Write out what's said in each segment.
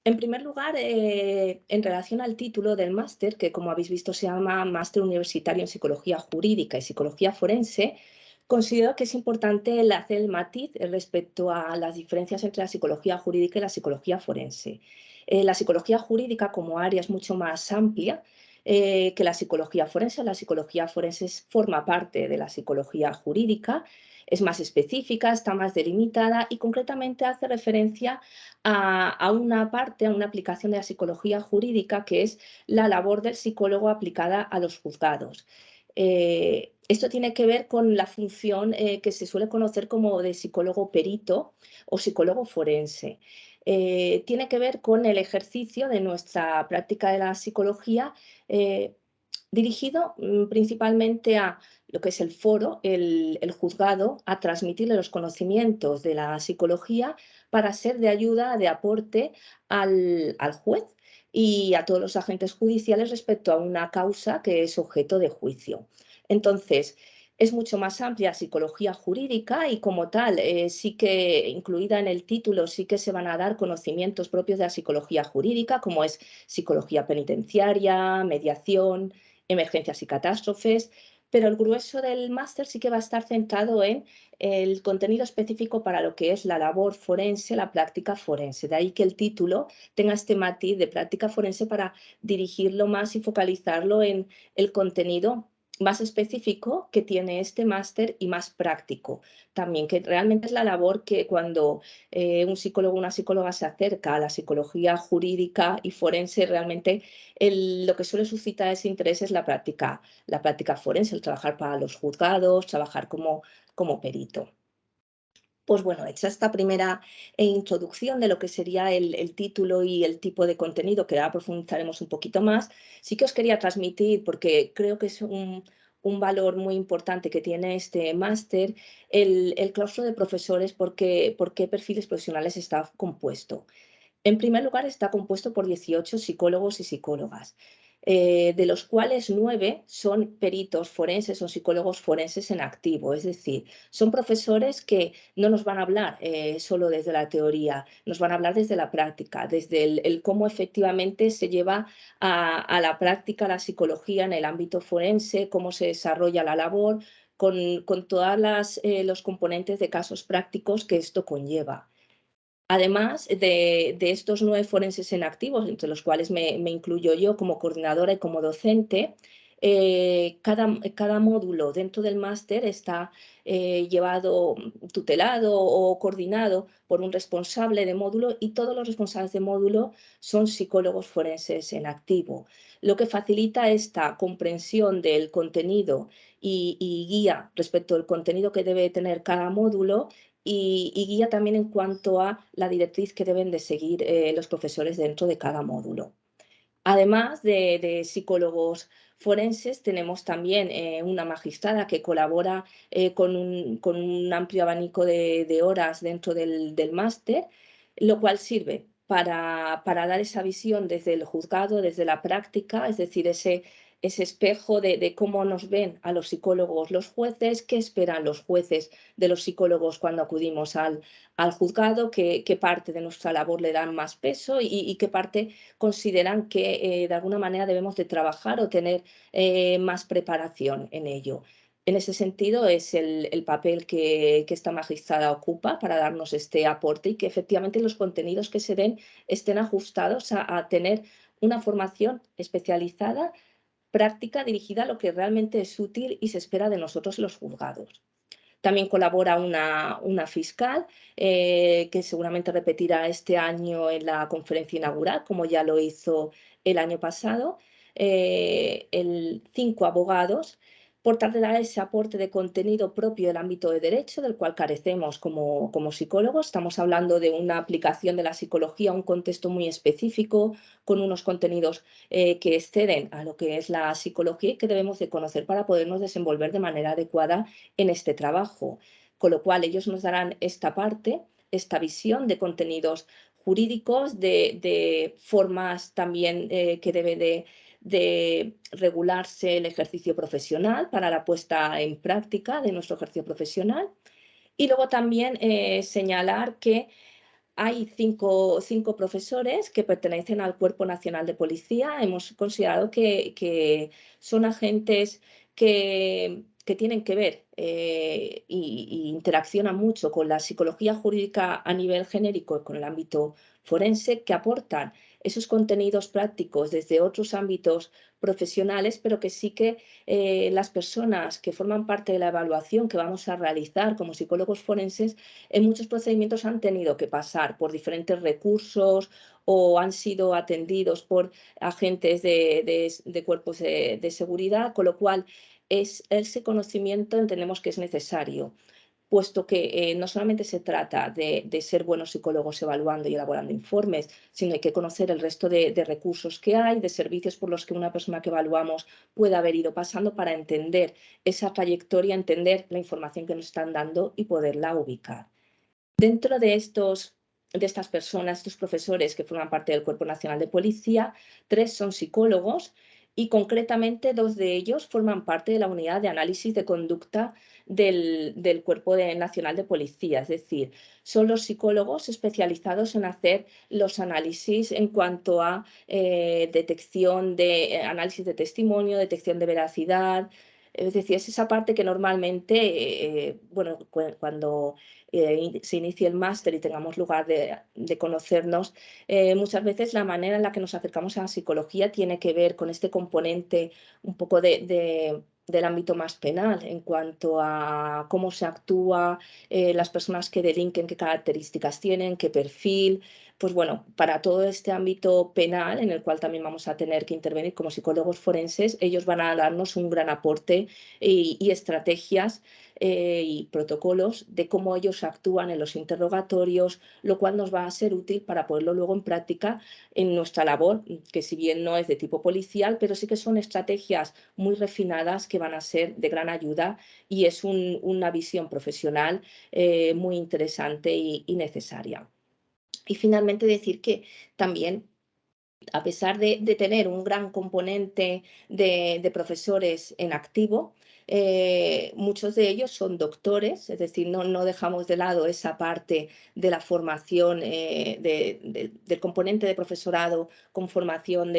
En primer lugar, en relación al título del máster, que como habéis visto se llama Máster Universitario en Psicología Jurídica y Psicología Forense, considero que es importante hacer el matiz respecto a las diferencias entre la psicología jurídica y la psicología forense. La psicología jurídica como área es mucho más amplia que la psicología forense. La psicología forense forma parte de la psicología jurídica, es más específica, está más delimitada y concretamente hace referencia a una parte, a una aplicación de la psicología jurídica, que es la labor del psicólogo aplicada a los juzgados. Esto tiene que ver con la función que se suele conocer como de psicólogo perito o psicólogo forense. Tiene que ver con el ejercicio de nuestra práctica de la psicología eh, dirigido principalmente a lo que es el foro, el juzgado, a transmitirle los conocimientos de la psicología para ser de ayuda, de aporte al juez y a todos los agentes judiciales respecto a una causa que es objeto de juicio. Entonces, es mucho más amplia psicología jurídica y como tal, sí que incluida en el título, sí que se van a dar conocimientos propios de la psicología jurídica, como es psicología penitenciaria, mediación, emergencias y catástrofes, pero el grueso del máster sí que va a estar centrado en el contenido específico para lo que es la labor forense, la práctica forense. De ahí que el título tenga este matiz de práctica forense para dirigirlo más y focalizarlo en el contenido más específico que tiene este máster y más práctico. También que realmente es la labor que cuando un psicólogo o una psicóloga se acerca a la psicología jurídica y forense, realmente lo que suele suscitar ese interés es la práctica forense, el trabajar para los juzgados, trabajar como perito. Pues bueno, hecha esta primera introducción de lo que sería el título y el tipo de contenido, que ahora profundizaremos un poquito más, sí que os quería transmitir, porque creo que es un valor muy importante que tiene este máster, el claustro de profesores, por qué perfiles profesionales está compuesto. En primer lugar, está compuesto por 18 psicólogos y psicólogas, de los cuales 9 son peritos forenses o psicólogos forenses en activo, es decir, son profesores que no nos van a hablar solo desde la teoría, nos van a hablar desde la práctica, desde el cómo efectivamente se lleva a la práctica la psicología en el ámbito forense, cómo se desarrolla la labor, con todos los componentes de casos prácticos que esto conlleva. Además de estos 9 forenses en activos, entre los cuales me incluyo yo como coordinadora y como docente, cada módulo dentro del máster está llevado, tutelado o coordinado por un responsable de módulo y todos los responsables de módulo son psicólogos forenses en activo, lo que facilita esta comprensión del contenido y guía respecto al contenido que debe tener cada módulo y guía también en cuanto a la directriz que deben de seguir los profesores dentro de cada módulo. Además de psicólogos forenses, tenemos también una magistrada que colabora con un amplio abanico de horas dentro del máster, lo cual sirve para dar esa visión desde el juzgado, desde la práctica, es decir, ese espejo de cómo nos ven a los psicólogos los jueces, qué esperan los jueces de los psicólogos cuando acudimos al juzgado, qué parte de nuestra labor le dan más peso y qué parte consideran que de alguna manera debemos de trabajar o tener más preparación en ello. En ese sentido es el papel que esta magistrada ocupa para darnos este aporte y que efectivamente los contenidos que se den estén ajustados a tener una formación especializada, práctica, dirigida a lo que realmente es útil y se espera de nosotros los juzgados. También colabora una fiscal que seguramente repetirá este año en la conferencia inaugural, como ya lo hizo el año pasado. 5 abogados, por tal de dar ese aporte de contenido propio del ámbito de derecho, del cual carecemos como psicólogos. Estamos hablando de una aplicación de la psicología a un contexto muy específico, con unos contenidos que exceden a lo que es la psicología y que debemos de conocer para podernos desenvolver de manera adecuada en este trabajo. Con lo cual ellos nos darán esta parte, esta visión de contenidos jurídicos, de formas también que debe de regularse el ejercicio profesional para la puesta en práctica de nuestro ejercicio profesional. Y luego también señalar que Hay cinco profesores que pertenecen al Cuerpo Nacional de Policía. Hemos considerado que son agentes que tienen que ver y interaccionan mucho con la psicología jurídica a nivel genérico y con el ámbito forense, que aportan esos contenidos prácticos desde otros ámbitos profesionales, pero que sí que las personas que forman parte de la evaluación que vamos a realizar como psicólogos forenses en muchos procedimientos han tenido que pasar por diferentes recursos o han sido atendidos por agentes de cuerpos de seguridad, con lo cual ese conocimiento entendemos que es necesario, puesto que no solamente se trata de ser buenos psicólogos evaluando y elaborando informes, sino hay que conocer el resto de recursos que hay, de servicios por los que una persona que evaluamos puede haber ido pasando para entender esa trayectoria, entender la información que nos están dando y poderla ubicar. Dentro de estas personas, estos profesores que forman parte del Cuerpo Nacional de Policía, 3 son psicólogos y concretamente 2 de ellos forman parte de la unidad de análisis de conducta del Cuerpo Nacional de Policía. Es decir, son los psicólogos especializados en hacer los análisis en cuanto a detección de análisis de testimonio, detección de veracidad. Es decir, es esa parte que normalmente, bueno, cuando se inicie el máster y tengamos lugar de conocernos, muchas veces la manera en la que nos acercamos a la psicología tiene que ver con este componente un poco del ámbito más penal, en cuanto a cómo se actúa, las personas que delinquen, qué características tienen, qué perfil. Pues bueno, para todo este ámbito penal, en el cual también vamos a tener que intervenir como psicólogos forenses, ellos van a darnos un gran aporte y estrategias y protocolos de cómo ellos actúan en los interrogatorios, lo cual nos va a ser útil para poderlo luego en práctica en nuestra labor, que si bien no es de tipo policial, pero sí que son estrategias muy refinadas que van a ser de gran ayuda y es una visión profesional muy interesante y necesaria. Y finalmente decir que también a pesar de tener un gran componente de profesores en activo, muchos de ellos son doctores, es decir, no dejamos de lado esa parte de la formación, del componente de profesorado con formación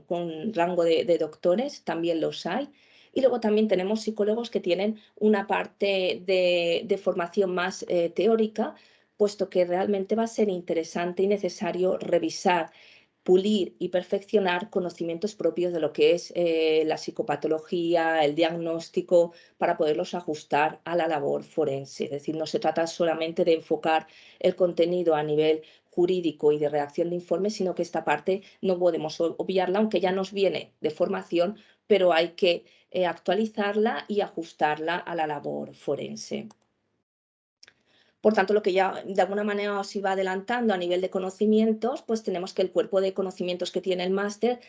con rango de doctores, también los hay. Y luego también tenemos psicólogos que tienen una parte de formación más teórica, puesto que realmente va a ser interesante y necesario revisar, pulir y perfeccionar conocimientos propios de lo que es la psicopatología, el diagnóstico, para poderlos ajustar a la labor forense. Es decir, no se trata solamente de enfocar el contenido a nivel jurídico y de redacción de informes, sino que esta parte no podemos obviarla, aunque ya nos viene de formación, pero hay que actualizarla y ajustarla a la labor forense. Por tanto, lo que ya de alguna manera os iba adelantando a nivel de conocimientos, pues tenemos que el cuerpo de conocimientos que tiene el máster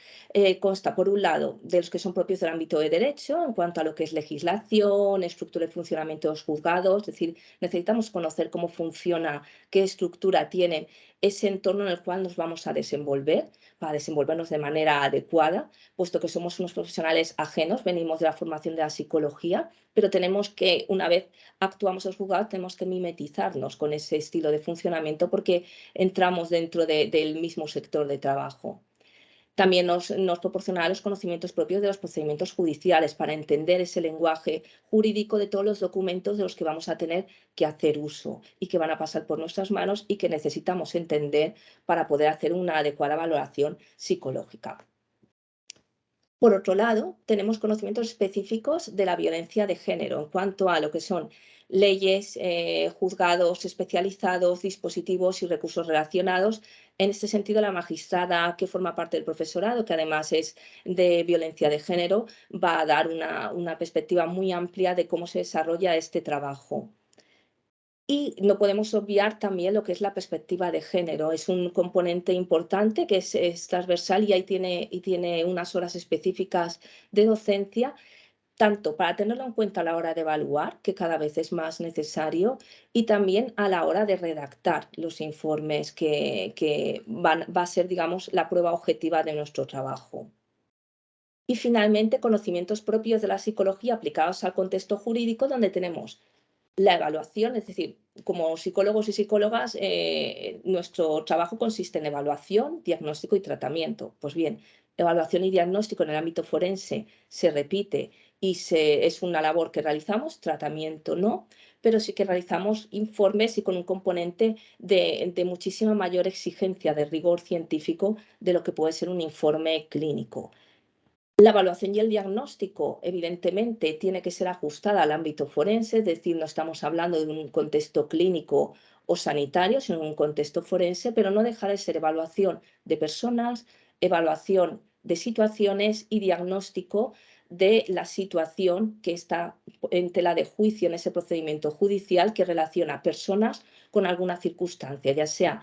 consta, por un lado, de los que son propios del ámbito de derecho, en cuanto a lo que es legislación, estructura y funcionamiento de los juzgados, es decir, necesitamos conocer cómo funciona, qué estructura tiene ese entorno en el cual nos vamos a desenvolver, para desenvolvernos de manera adecuada, puesto que somos unos profesionales ajenos, venimos de la formación de la psicología, pero tenemos que, una vez actuamos los juzgados, tenemos que mimetizarnos con ese estilo de funcionamiento porque entramos dentro del mismo sector de trabajo. También nos proporcionará los conocimientos propios de los procedimientos judiciales para entender ese lenguaje jurídico de todos los documentos de los que vamos a tener que hacer uso y que van a pasar por nuestras manos y que necesitamos entender para poder hacer una adecuada valoración psicológica. Por otro lado, tenemos conocimientos específicos de la violencia de género en cuanto a lo que son leyes, juzgados especializados, dispositivos y recursos relacionados. En este sentido, la magistrada que forma parte del profesorado, que además es de violencia de género, va a dar una perspectiva muy amplia de cómo se desarrolla este trabajo. Y no podemos obviar también lo que es la perspectiva de género. Es un componente importante que es transversal y ahí tiene unas horas específicas de docencia, tanto para tenerlo en cuenta a la hora de evaluar, que cada vez es más necesario, y también a la hora de redactar los informes que va a ser, digamos, la prueba objetiva de nuestro trabajo. Y finalmente, conocimientos propios de la psicología aplicados al contexto jurídico, donde tenemos la evaluación, es decir, como psicólogos y psicólogas, nuestro trabajo consiste en evaluación, diagnóstico y tratamiento. Pues bien, evaluación y diagnóstico en el ámbito forense se repite y es una labor que realizamos, tratamiento no, pero sí que realizamos informes y con un componente de muchísima mayor exigencia de rigor científico de lo que puede ser un informe clínico. La evaluación y el diagnóstico, evidentemente, tiene que ser ajustada al ámbito forense, es decir, no estamos hablando de un contexto clínico o sanitario, sino de un contexto forense, pero no deja de ser evaluación de personas, evaluación de situaciones y diagnóstico de la situación que está en tela de juicio en ese procedimiento judicial que relaciona personas con alguna circunstancia, ya sea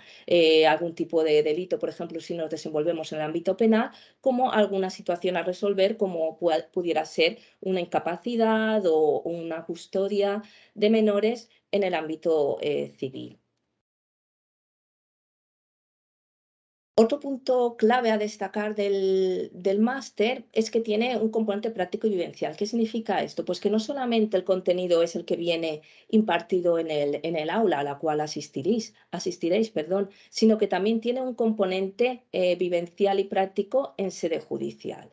algún tipo de delito, por ejemplo, si nos desenvolvemos en el ámbito penal, como alguna situación a resolver, como pudiera ser una incapacidad o una custodia de menores en el ámbito civil. Otro punto clave a destacar del máster es que tiene un componente práctico y vivencial. ¿Qué significa esto? Pues que no solamente el contenido es el que viene impartido en el aula a la cual asistiréis, perdón, sino que también tiene un componente vivencial y práctico en sede judicial.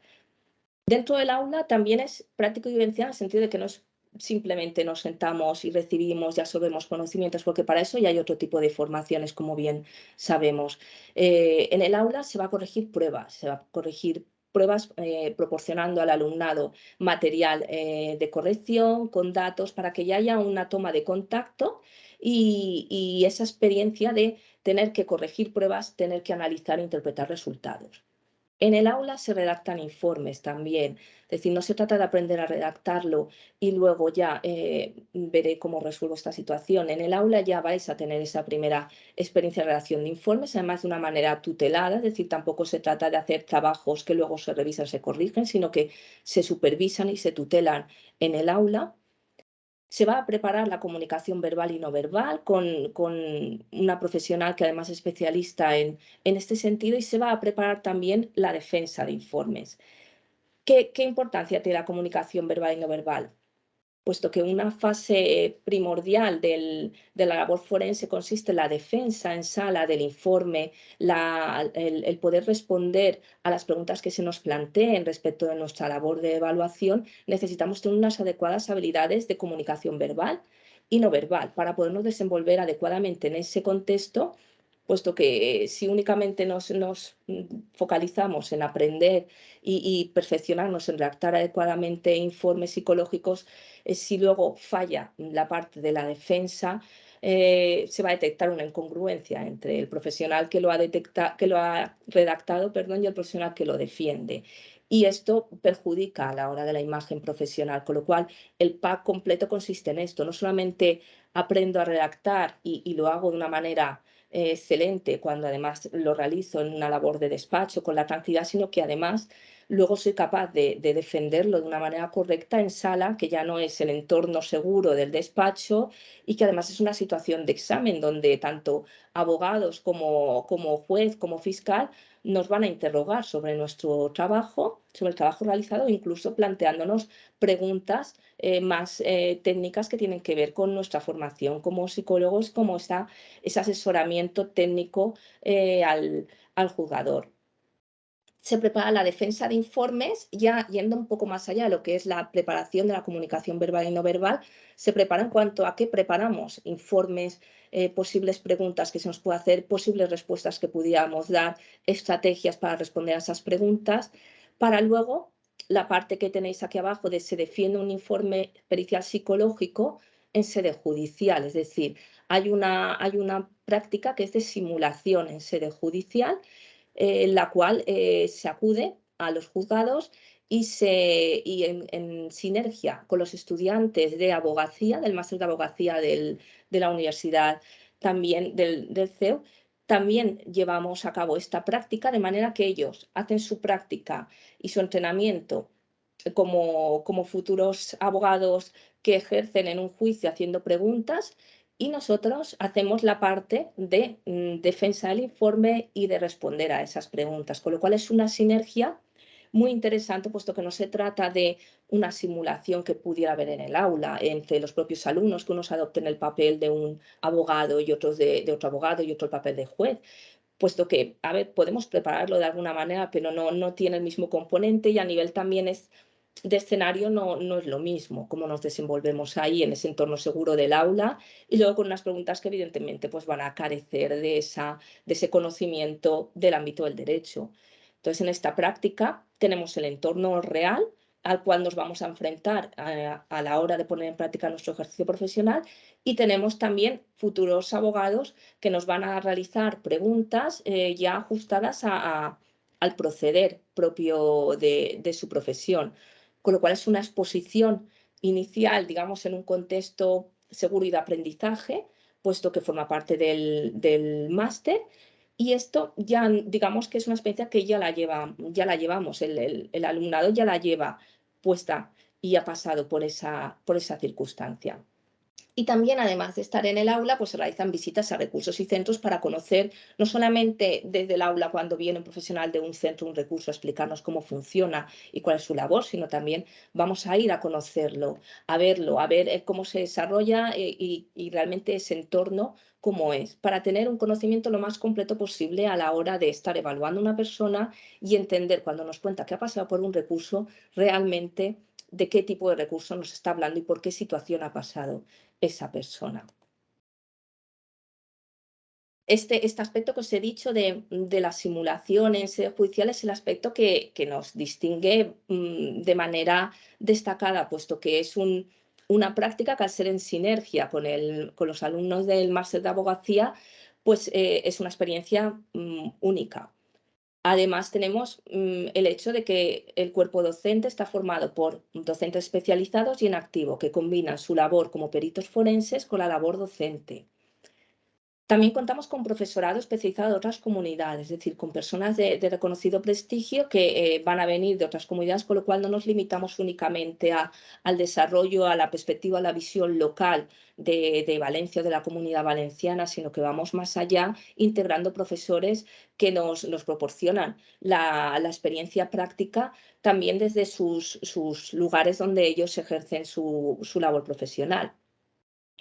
Dentro del aula también es práctico y vivencial en el sentido de que no es simplemente nos sentamos y recibimos y absorbemos conocimientos, porque para eso ya hay otro tipo de formaciones, como bien sabemos. En el aula se va a corregir pruebas, se va a corregir pruebas proporcionando al alumnado material de corrección con datos para que ya haya una toma de contacto y esa experiencia de tener que corregir pruebas, tener que analizar e interpretar resultados. En el aula se redactan informes también, es decir, no se trata de aprender a redactarlo y luego ya veré cómo resuelvo esta situación. En el aula ya vais a tener esa primera experiencia de redacción de informes, además de una manera tutelada, es decir, tampoco se trata de hacer trabajos que luego se revisan, se corrigen, sino que se supervisan y se tutelan en el aula. Se va a preparar la comunicación verbal y no verbal con una profesional que además es especialista en este sentido y se va a preparar también la defensa de informes. ¿Qué importancia tiene la comunicación verbal y no verbal? Puesto que una fase primordial de la labor forense consiste en la defensa en sala del informe, el poder responder a las preguntas que se nos planteen respecto de nuestra labor de evaluación, necesitamos tener unas adecuadas habilidades de comunicación verbal y no verbal para podernos desenvolver adecuadamente en ese contexto, puesto que si únicamente nos focalizamos en aprender y perfeccionarnos en redactar adecuadamente informes psicológicos, si luego falla la parte de la defensa, se va a detectar una incongruencia entre el profesional que lo ha redactado, perdón, y el profesional que lo defiende. Y esto perjudica a la hora de la imagen profesional, con lo cual el pack completo consiste en esto. No solamente aprendo a redactar y lo hago de una manera excelente cuando además lo realizo en una labor de despacho con la tranquilidad, sino que además luego soy capaz de defenderlo de una manera correcta en sala, que ya no es el entorno seguro del despacho y que además es una situación de examen donde tanto abogados como juez, como fiscal, nos van a interrogar sobre nuestro trabajo, sobre el trabajo realizado, incluso planteándonos preguntas más técnicas que tienen que ver con nuestra formación como psicólogos, como ese asesoramiento técnico al juzgador. Se prepara la defensa de informes, ya yendo un poco más allá de lo que es la preparación de la comunicación verbal y no verbal, se prepara en cuanto a qué preparamos, informes, posibles preguntas que se nos puede hacer, posibles respuestas que pudiéramos dar, estrategias para responder a esas preguntas, para luego la parte que tenéis aquí abajo de se defiende un informe pericial psicológico en sede judicial, es decir, hay una práctica que es de simulación en sede judicial en la cual se acude a los juzgados y en sinergia con los estudiantes de abogacía, del máster de abogacía de la universidad, también del CEU, también llevamos a cabo esta práctica de manera que ellos hacen su práctica y su entrenamiento como futuros abogados que ejercen en un juicio haciendo preguntas y nosotros hacemos la parte de defensa del informe y de responder a esas preguntas, con lo cual es una sinergia muy interesante, puesto que no se trata de una simulación que pudiera haber en el aula entre los propios alumnos, que unos adopten el papel de un abogado y otros de otro abogado y otro el papel de juez, puesto que, a ver, podemos prepararlo de alguna manera, pero no tiene el mismo componente y a nivel también de escenario no es lo mismo, cómo nos desenvolvemos ahí en ese entorno seguro del aula y luego con unas preguntas que evidentemente pues van a carecer de ese conocimiento del ámbito del derecho. Entonces, en esta práctica tenemos el entorno real al cual nos vamos a enfrentar a la hora de poner en práctica nuestro ejercicio profesional y tenemos también futuros abogados que nos van a realizar preguntas ya ajustadas al proceder propio de su profesión, con lo cual es una exposición inicial, digamos, en un contexto seguro y de aprendizaje, puesto que forma parte del máster. Y esto ya, digamos que es una experiencia que ya la llevamos, el alumnado ya la lleva puesta y ha pasado por esa circunstancia. Y también, además de estar en el aula, pues se realizan visitas a recursos y centros para conocer, no solamente desde el aula cuando viene un profesional de un centro, un recurso, a explicarnos cómo funciona y cuál es su labor, sino también vamos a ir a conocerlo, a ver cómo se desarrolla y realmente ese entorno cómo es, para tener un conocimiento lo más completo posible a la hora de estar evaluando a una persona y entender cuando nos cuenta que ha pasado por un recurso realmente de qué tipo de recurso nos está hablando y por qué situación ha pasado esa persona. Este aspecto que os he dicho de la simulación en sede judicial es el aspecto que nos distingue de manera destacada, puesto que es una práctica que al ser en sinergia con los alumnos del máster de abogacía, pues es una experiencia única. Además, tenemos el hecho de que el cuerpo docente está formado por docentes especializados y en activo, que combinan su labor como peritos forenses con la labor docente. También contamos con profesorado especializado de otras comunidades, es decir, con personas de reconocido prestigio que van a venir de otras comunidades, con lo cual no nos limitamos únicamente al desarrollo, a la perspectiva, a la visión local de Valencia o de la comunidad valenciana, sino que vamos más allá, integrando profesores que nos proporcionan la experiencia práctica también desde sus lugares donde ellos ejercen su labor profesional.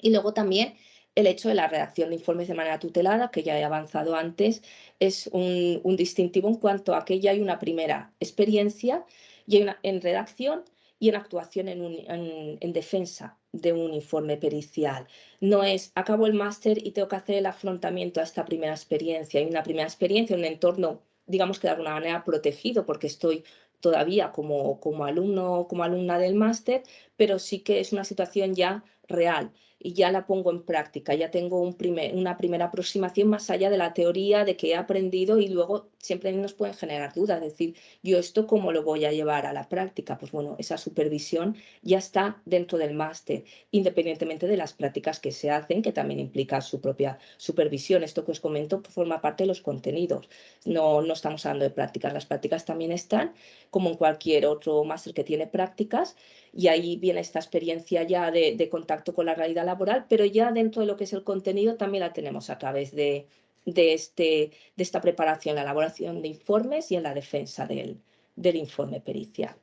Y luego también el hecho de la redacción de informes de manera tutelada, que ya he avanzado antes, es un distintivo en cuanto a que ya hay una primera experiencia y en redacción y en actuación en defensa de un informe pericial. No es, acabo el máster y tengo que hacer el afrontamiento a esta primera experiencia. Hay una primera experiencia en un entorno, digamos que de alguna manera protegido, porque estoy todavía como alumno, como alumna del máster, pero sí que es una situación ya real y ya la pongo en práctica, ya tengo una primera aproximación más allá de la teoría de que he aprendido y luego siempre nos pueden generar dudas, es decir, yo esto cómo lo voy a llevar a la práctica, pues bueno, esa supervisión ya está dentro del máster, independientemente de las prácticas que se hacen, que también implica su propia supervisión. Esto que os comento forma parte de los contenidos, no estamos hablando de prácticas, las prácticas también están, como en cualquier otro máster que tiene prácticas, y ahí viene esta experiencia ya de contacto con la realidad laboral, pero ya dentro de lo que es el contenido también la tenemos a través de esta preparación, la elaboración de informes y en la defensa del informe pericial.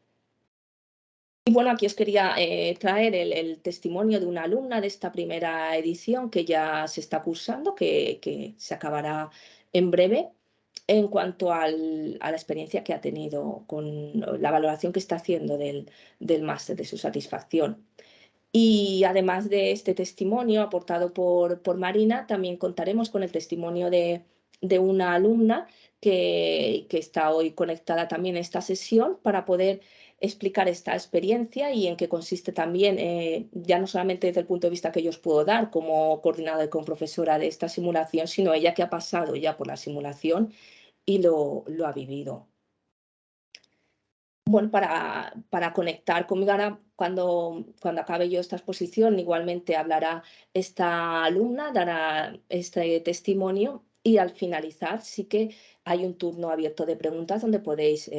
Y bueno, aquí os quería traer el testimonio de una alumna de esta primera edición que ya se está cursando, que se acabará en breve, en cuanto a la experiencia que ha tenido con la valoración que está haciendo del máster, de su satisfacción. Y además de este testimonio aportado por Marina, también contaremos con el testimonio de una alumna que está hoy conectada también a esta sesión para poder explicar esta experiencia y en qué consiste también, ya no solamente desde el punto de vista que yo os puedo dar como coordinadora y como profesora de esta simulación, sino ella que ha pasado ya por la simulación y lo ha vivido. Bueno, para conectar conmigo ahora, cuando acabe yo esta exposición, igualmente hablará esta alumna, dará este testimonio y al finalizar sí que hay un turno abierto de preguntas donde podéis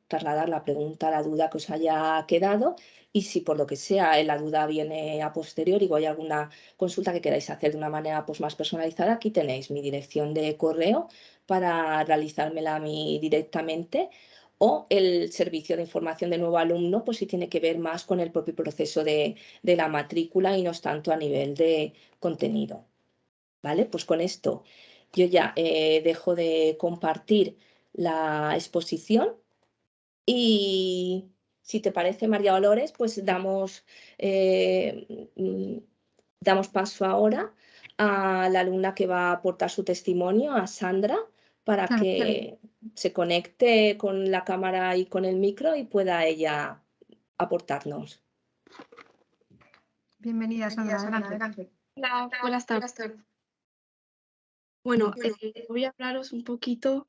trasladar la pregunta, la duda que os haya quedado y si por lo que sea la duda viene a posteriori o hay alguna consulta que queráis hacer de una manera pues, más personalizada, aquí tenéis mi dirección de correo para realizármela a mí directamente o el servicio de información del nuevo alumno, pues sí tiene que ver más con el propio proceso de la matrícula y no es tanto a nivel de contenido. ¿Vale? Pues con esto yo ya dejo de compartir la exposición y si te parece, María Dolores, pues damos paso ahora a la alumna que va a aportar su testimonio, a Sandra, para Claro, que se conecte con la cámara y con el micro y pueda ella aportarnos. bienvenida, Sandra, adelante. Hola, buenas tardes. Bueno, voy a hablaros un poquito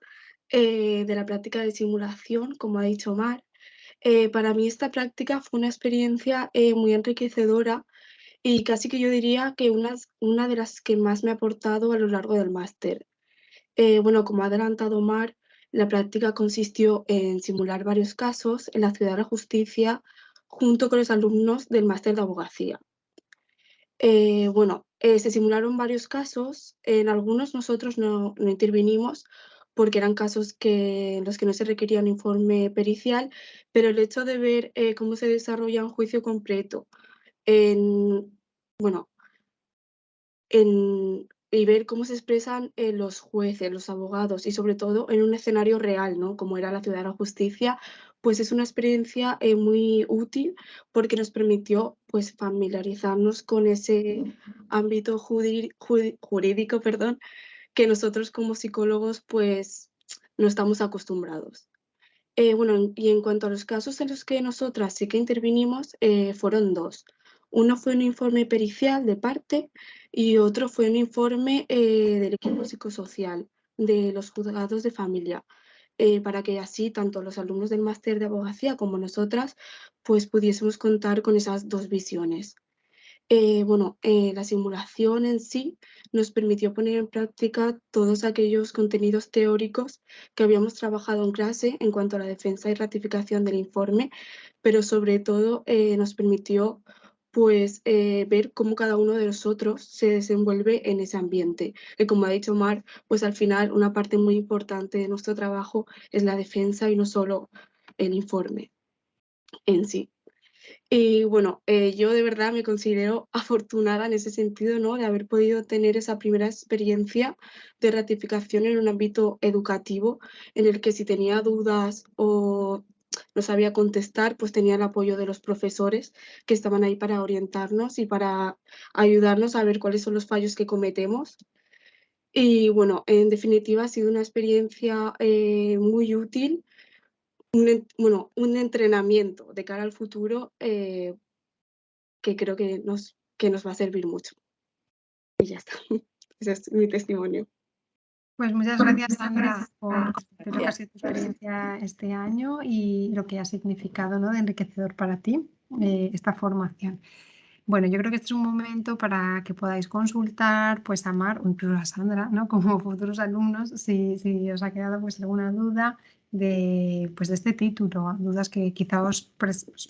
de la práctica de simulación, como ha dicho Mar. Para mí esta práctica fue una experiencia muy enriquecedora y casi que yo diría que una de las que más me ha aportado a lo largo del máster. Bueno, como ha adelantado Mar, la práctica consistió en simular varios casos en la Ciudad de la Justicia junto con los alumnos del máster de abogacía. Bueno, se simularon varios casos. En algunos nosotros no intervinimos porque eran casos en los que no se requería un informe pericial, pero el hecho de ver cómo se desarrolla un juicio completo en, bueno, y ver cómo se expresan los jueces, los abogados y sobre todo en un escenario real, ¿no? Como era la Ciudad de la Justicia, pues es una experiencia muy útil porque nos permitió pues familiarizarnos con ese ámbito jurídico, perdón, que nosotros como psicólogos pues no estamos acostumbrados. Bueno, y en cuanto a los casos en los que nosotras sí que intervinimos, fueron dos. Uno fue un informe pericial de parte y otro fue un informe del equipo psicosocial de los juzgados de familia, para que así tanto los alumnos del máster de abogacía como nosotras pues pudiésemos contar con esas dos visiones. Bueno, la simulación en sí nos permitió poner en práctica todos aquellos contenidos teóricos que habíamos trabajado en clase en cuanto a la defensa y ratificación del informe, pero sobre todo nos permitió pues ver cómo cada uno de nosotros se desenvuelve en ese ambiente. Que como ha dicho Mar, pues al final una parte muy importante de nuestro trabajo es la defensa y no solo el informe en sí. Y bueno, yo de verdad me considero afortunada en ese sentido, ¿no? De haber podido tener esa primera experiencia de ratificación en un ámbito educativo, en el que si tenía dudas o no sabía contestar, pues tenía el apoyo de los profesores que estaban ahí para orientarnos y para ayudarnos a ver cuáles son los fallos que cometemos. Y bueno, en definitiva ha sido una experiencia muy útil, bueno, un entrenamiento de cara al futuro que creo que nos va a servir mucho. Y ya está. Ese es mi testimonio. Pues muchas gracias, Sandra, por compartir lo que ha Gracias. sido tu experiencia este año y lo que ha significado, ¿no?, de enriquecedor para ti esta formación. Bueno, yo creo que este es un momento para que podáis consultar pues a Mar o incluso a Sandra, ¿no?, como futuros alumnos, si os ha quedado pues alguna duda pues de este título, dudas que quizá os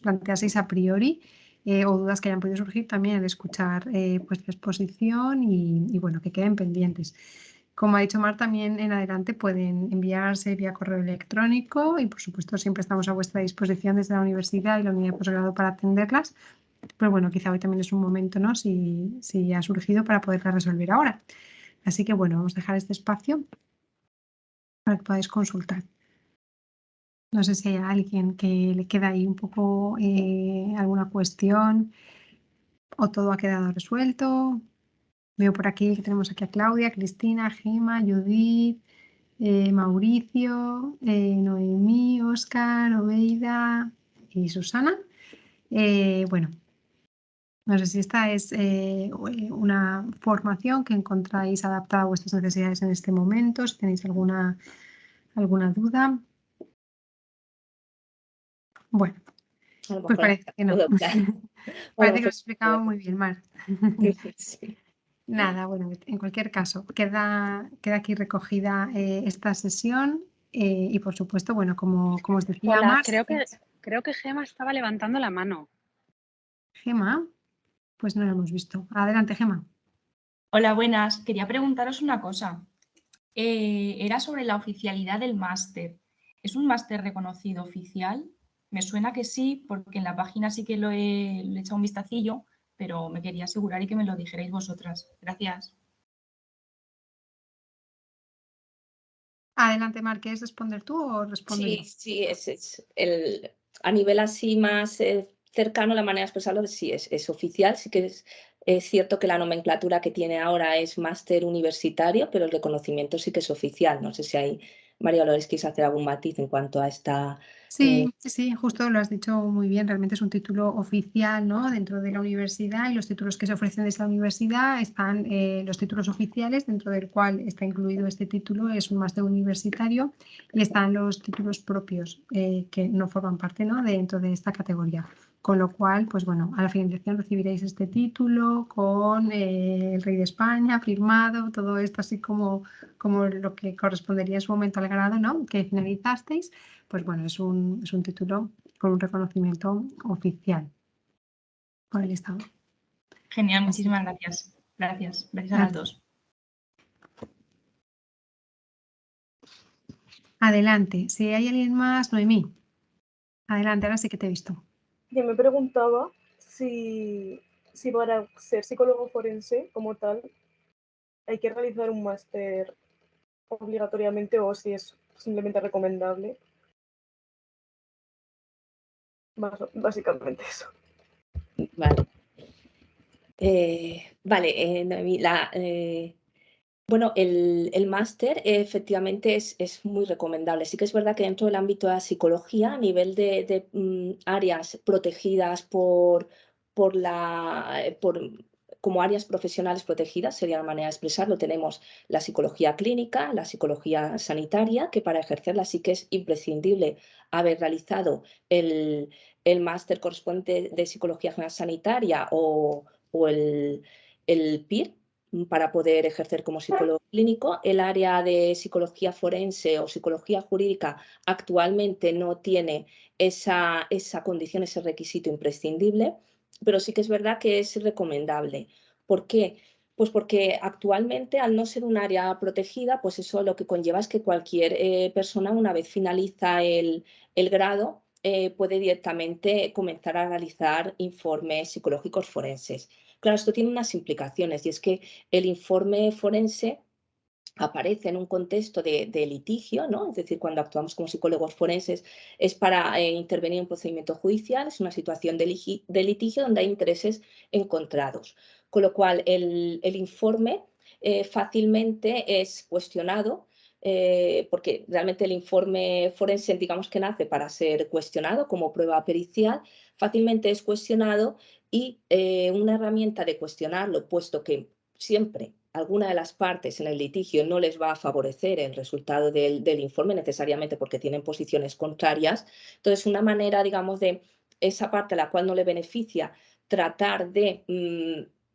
planteaseis a priori o dudas que hayan podido surgir también al escuchar pues la exposición y bueno, que queden pendientes. Como ha dicho Mar, también en adelante pueden enviarse vía correo electrónico y por supuesto siempre estamos a vuestra disposición desde la universidad y la unidad de posgrado para atenderlas. Pero bueno, quizá hoy también es un momento, ¿no?, si ha surgido para poderla resolver ahora. Así que bueno, vamos a dejar este espacio para que podáis consultar. No sé si hay alguien que le queda ahí un poco alguna cuestión o todo ha quedado resuelto. Veo por aquí que tenemos aquí a Claudia, Cristina, Gema, Judith, Mauricio, Noemí, Óscar, Obeida y Susana. Bueno, no sé si esta es una formación que encontráis adaptada a vuestras necesidades en este momento, si tenéis alguna duda. Bueno, A lo pues mejor parece que no. puedo hablar. O a lo Parece que lo mejor he explicado muy bien, Mar. sí. Nada, bueno, en cualquier caso, queda aquí recogida esta sesión y por supuesto, bueno, como os decía Hola, Mar, creo que Gema estaba levantando la mano. Gema, pues no lo hemos visto. Adelante, Gema. Hola, buenas. Quería preguntaros una cosa. Era sobre la oficialidad del máster. ¿Es un máster reconocido oficial? Me suena que sí, porque en la página sí que le he echado un vistacillo, pero me quería asegurar y que me lo dijerais vosotras. Gracias. Adelante, Mar, ¿quieres responder tú o respondo yo? Sí, a nivel así más cercano, la manera de expresarlo, sí, es oficial. Sí que es cierto que la nomenclatura que tiene ahora es máster universitario, pero el reconocimiento sí que es oficial. No sé si ahí, María Dolores, quieres hacer algún matiz en cuanto a esta. Sí, sí, justo lo has dicho muy bien. Realmente es un título oficial, ¿no? Dentro de la universidad, y los títulos que se ofrecen desde la universidad están los títulos oficiales, dentro del cual está incluido este título, es un máster universitario, y están los títulos propios que no forman parte, ¿no? Dentro de esta categoría. Con lo cual, pues bueno, a la finalización recibiréis este título con el Rey de España firmado, todo esto así como lo que correspondería en su momento al grado, ¿no? Que finalizasteis. Pues bueno, es un título con un reconocimiento oficial por el Estado. Genial, Así muchísimas que, gracias. Gracias a las dos. adelante, si hay alguien más, Noemí. Adelante, ahora sí que te he visto. Yo me preguntaba si para ser psicólogo forense como tal hay que realizar un máster obligatoriamente o si es simplemente recomendable. Básicamente eso. Vale. Vale, Noemí, bueno, el máster efectivamente es muy recomendable. Sí que es verdad que dentro del ámbito de la psicología, a nivel de áreas protegidas como áreas profesionales protegidas, sería la manera de expresarlo, tenemos la psicología clínica, la psicología sanitaria, que para ejercerla sí que es imprescindible haber realizado el máster correspondiente de psicología general sanitaria o el PIR, para poder ejercer como psicólogo clínico. El área de psicología forense o psicología jurídica actualmente no tiene esa condición, ese requisito imprescindible, pero sí que es verdad que es recomendable. ¿Por qué? Pues porque actualmente, al no ser un área protegida, pues eso lo que conlleva es que cualquier persona, una vez finaliza el grado, puede directamente comenzar a realizar informes psicológicos forenses. Claro, esto tiene unas implicaciones, y es que el informe forense aparece en un contexto de litigio, ¿no? Es decir, cuando actuamos como psicólogos forenses es para intervenir en un procedimiento judicial, es una situación de litigio donde hay intereses encontrados. Con lo cual, el informe fácilmente es cuestionado, porque realmente el informe forense, digamos que nace para ser cuestionado como prueba pericial, fácilmente es cuestionado, y una herramienta de cuestionarlo, puesto que siempre alguna de las partes en el litigio no les va a favorecer el resultado del informe necesariamente porque tienen posiciones contrarias. Entonces, una manera, digamos, de esa parte a la cual no le beneficia tratar de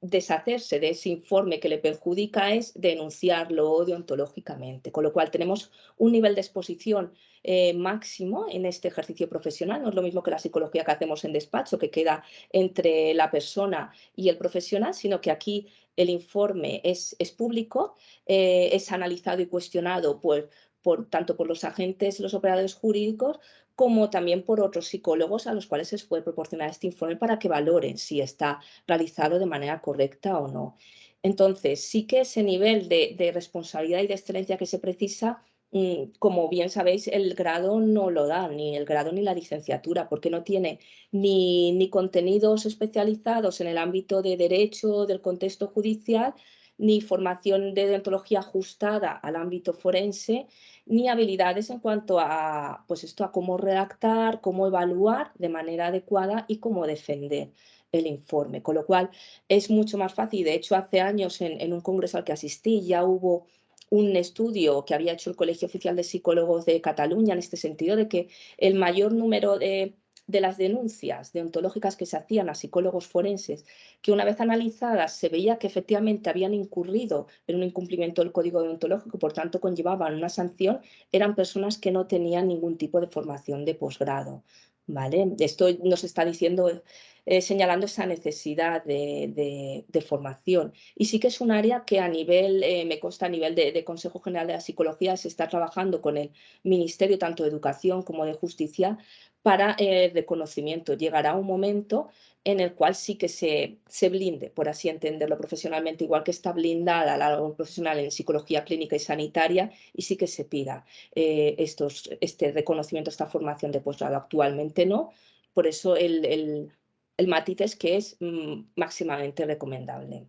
deshacerse de ese informe que le perjudica es denunciarlo deontológicamente. Con lo cual tenemos un nivel de exposición máximo en este ejercicio profesional. No es lo mismo que la psicología que hacemos en despacho, que queda entre la persona y el profesional, sino que aquí el informe es público, es analizado y cuestionado tanto por los agentes, los operadores jurídicos, como también por otros psicólogos a los cuales se les puede proporcionar este informe para que valoren si está realizado de manera correcta o no. Entonces, sí que ese nivel de responsabilidad y de excelencia que se precisa, como bien sabéis, el grado no lo da, ni el grado ni la licenciatura, porque no tiene ni contenidos especializados en el ámbito de derecho, del contexto judicial, ni formación de deontología ajustada al ámbito forense, ni habilidades en cuanto a, pues esto, a cómo redactar, cómo evaluar de manera adecuada y cómo defender el informe. Con lo cual es mucho más fácil. De hecho, hace años en un congreso al que asistí ya hubo un estudio que había hecho el Colegio Oficial de Psicólogos de Cataluña en este sentido, de que el mayor número de las denuncias deontológicas que se hacían a psicólogos forenses, que una vez analizadas se veía que efectivamente habían incurrido en un incumplimiento del código deontológico, por tanto conllevaban una sanción, eran personas que no tenían ningún tipo de formación de posgrado. ¿vale? Esto nos está diciendo, señalando esa necesidad de formación. Y sí que es un área que a nivel, me consta a nivel de Consejo General de la Psicología, se está trabajando con el Ministerio tanto de Educación como de Justicia para el reconocimiento. Llegará un momento en el cual sí que se blinde, por así entenderlo profesionalmente, igual que está blindada la labor profesional en psicología clínica y sanitaria, y sí que se pida este reconocimiento, esta formación de posgrado. Actualmente no, por eso el matiz es que es máximamente recomendable.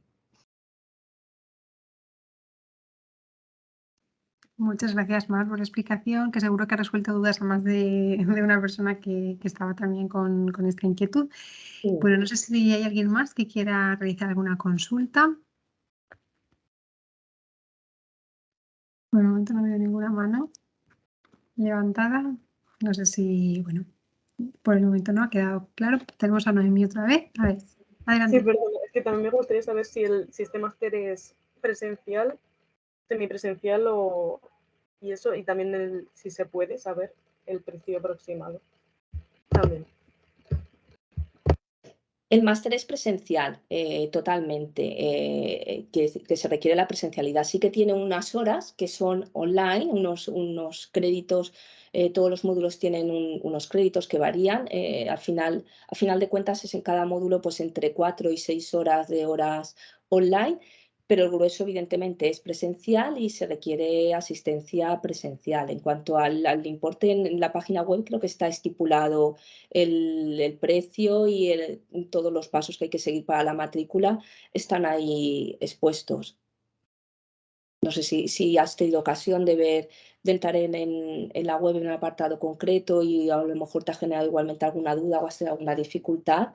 Muchas gracias, Mar, por la explicación, que seguro que ha resuelto dudas a más de una persona que estaba también con esta inquietud. Sí. Bueno, no sé si hay alguien más que quiera realizar alguna consulta. Por el momento no veo ninguna mano levantada. No sé si, bueno, por el momento no ha quedado claro. Tenemos a Noemí otra vez. A ver, adelante. Sí, perdón, es que también me gustaría saber si este máster es presencial, semipresencial y eso, y también si se puede saber el precio aproximado. También. El máster es presencial, totalmente, que se requiere la presencialidad. Sí que tiene unas horas que son online, unos créditos, todos los módulos tienen unos créditos que varían. Al final de cuentas es en cada módulo pues entre 4 y 6 horas de horas online, pero el grueso evidentemente es presencial y se requiere asistencia presencial. En cuanto al importe, en la página web creo que está estipulado el precio y todos los pasos que hay que seguir para la matrícula están ahí expuestos. No sé si has tenido ocasión de entrar en la web en un apartado concreto y a lo mejor te ha generado igualmente alguna duda o has tenido alguna dificultad.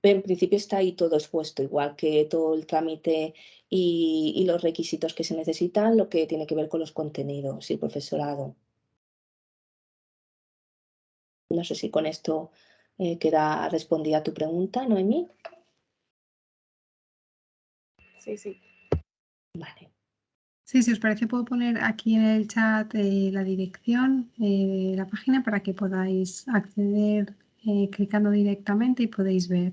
En principio está ahí todo expuesto, igual que todo el trámite y los requisitos que se necesitan, lo que tiene que ver con los contenidos y el profesorado. No sé si con esto queda respondida tu pregunta, Noemí. Sí, sí. Vale. Sí, si os parece, puedo poner aquí en el chat la dirección de la página para que podáis acceder clicando directamente y podéis ver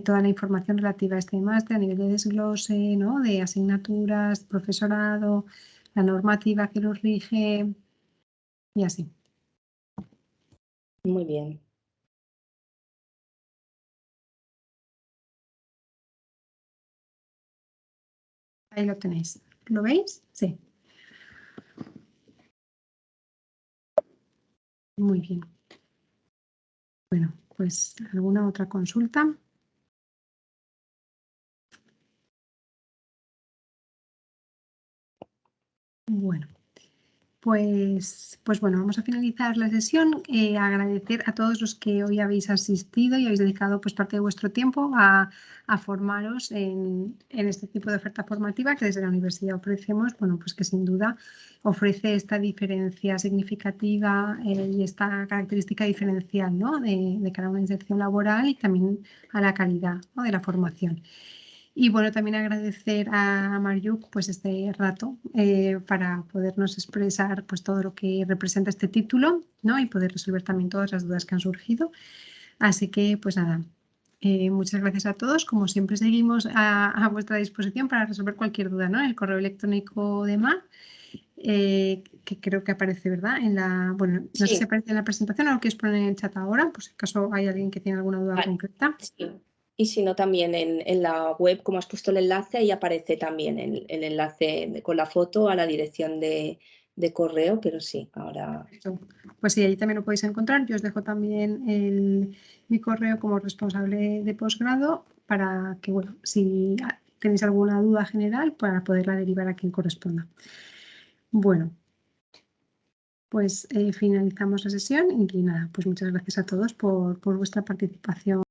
toda la información relativa a este máster a nivel de desglose, ¿no? De asignaturas, profesorado, la normativa que lo rige y así. Muy bien. Ahí lo tenéis. ¿Lo veis? Sí. Muy bien. Bueno, pues ¿alguna otra consulta? Bueno. Pues bueno, vamos a finalizar la sesión. Agradecer a todos los que hoy habéis asistido y habéis dedicado pues, parte de vuestro tiempo a formaros en este tipo de oferta formativa que desde la universidad ofrecemos, bueno, pues que sin duda ofrece esta diferencia significativa y esta característica diferencial, ¿no? de cara a una inserción laboral y también a la calidad, ¿no? de la formación. Y bueno, también agradecer a Mariuk pues este rato para podernos expresar pues todo lo que representa este título, ¿no? Y poder resolver también todas las dudas que han surgido. Así que pues nada, muchas gracias a todos. Como siempre seguimos a vuestra disposición para resolver cualquier duda, ¿no? El correo electrónico de Mar, que creo que aparece, ¿verdad? Bueno, no sé si aparece en la presentación o lo quieres poner en el chat ahora, por si acaso hay alguien que tiene alguna duda concreta. Sí. Y si no, también en la web, como has puesto el enlace, ahí aparece también el enlace con la foto a la dirección de correo, pero sí, ahora... Perfecto. Pues sí, ahí también lo podéis encontrar. Yo os dejo también mi correo como responsable de posgrado para que, bueno, si tenéis alguna duda general, para poderla derivar a quien corresponda. Bueno, pues finalizamos la sesión y nada, pues muchas gracias a todos por vuestra participación.